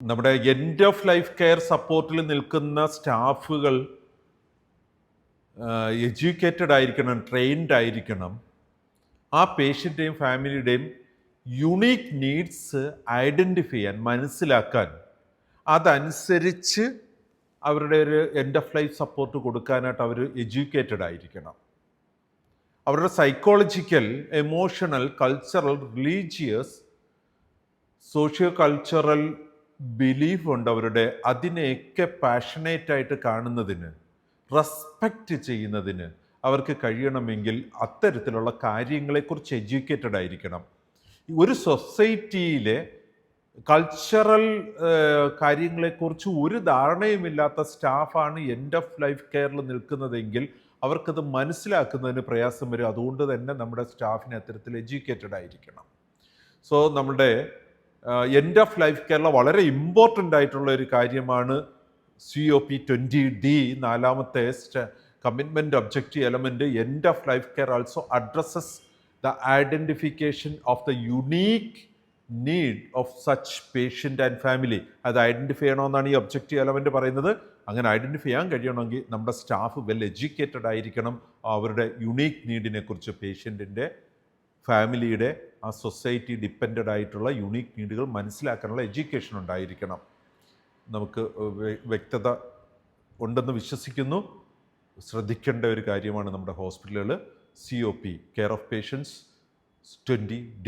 നമ്മുടെ end of life care സപ്പോർട്ടിൽ നിൽക്കുന്ന സ്റ്റാഫുകൾ എഡ്യൂക്കേറ്റഡ് ആയിരിക്കണം, ട്രെയിൻഡ് ആയിരിക്കണം. ആ പേഷ്യൻ്റെയും ഫാമിലിയുടെയും യുണീക്ക് നീഡ്സ് ഐഡൻറ്റിഫൈ ചെയ്യാൻ, മനസ്സിലാക്കാൻ, അതനുസരിച്ച് അവരുടെ ഒരു എൻഡ് ഓഫ് ലൈഫ് സപ്പോർട്ട് കൊടുക്കാനായിട്ട് അവർ എഡ്യൂക്കേറ്റഡ് ആയിരിക്കണം. അവരുടെ psychological, emotional, cultural, religious, socio cultural belief ഉണ്ട് അവരുടെ. അതിനെയൊക്കെ പാഷനേറ്റായിട്ട് കാണുന്നതിന്, റെസ്പെക്റ്റ് ചെയ്യുന്നതിന് അവർക്ക് കഴിയണമെങ്കിൽ അത്തരത്തിലുള്ള കാര്യങ്ങളെക്കുറിച്ച് എഡ്യൂക്കേറ്റഡ് ആയിരിക്കണം. ഒരു സൊസൈറ്റിയിലെ കൾച്ചറൽ കാര്യങ്ങളെക്കുറിച്ച് ഒരു ധാരണയുമില്ലാത്ത സ്റ്റാഫാണ് എൻഡ് ഓഫ് ലൈഫ് കെയറിൽ നിൽക്കുന്നതെങ്കിൽ അവർക്കത് മനസ്സിലാക്കുന്നതിന് പ്രയാസം വരും. അതുകൊണ്ട് തന്നെ നമ്മുടെ സ്റ്റാഫിന് അത്തരത്തിൽ എഡ്യൂക്കേറ്റഡ് ആയിരിക്കണം. സോ നമ്മുടെ എൻഡ് ഓഫ് ലൈഫ് കെയറിൽ വളരെ ഇമ്പോർട്ടൻ്റ് ആയിട്ടുള്ള ഒരു കാര്യമാണ് COP20D, 4ാമത്തെ commitment objective element. End of life care also addresses the identification of the unique need of such patient and family. അത് ഐഡൻറ്റിഫൈ ചെയ്യണമെന്നാണ് ഈ ഒബ്ജക്റ്റീവ് എലമെൻറ്റ് പറയുന്നത്. അങ്ങനെ ഐഡൻറ്റിഫൈ ചെയ്യാൻ കഴിയണമെങ്കിൽ നമ്മുടെ സ്റ്റാഫ് വെൽ എഡ്യൂക്കേറ്റഡ് ആയിരിക്കണം. അവരുടെ യുണീക്ക് നീഡിനെ കുറിച്ച്, പേഷ്യൻറ്റിൻ്റെ, ഫാമിലിയുടെ, ആ സൊസൈറ്റി ഡിപ്പെൻഡഡ് ആയിട്ടുള്ള യുണീക്ക് നീഡുകൾ മനസ്സിലാക്കാനുള്ള എഡ്യൂക്കേഷൻ ഉണ്ടായിരിക്കണം. നമുക്ക് വ്യക്തത ഉണ്ടെന്ന് വിശ്വസിക്കുന്നു. ശ്രദ്ധിക്കേണ്ട ഒരു കാര്യമാണ് നമ്മുടെ ഹോസ്പിറ്റലുകൾ. COP, care of patients 20D.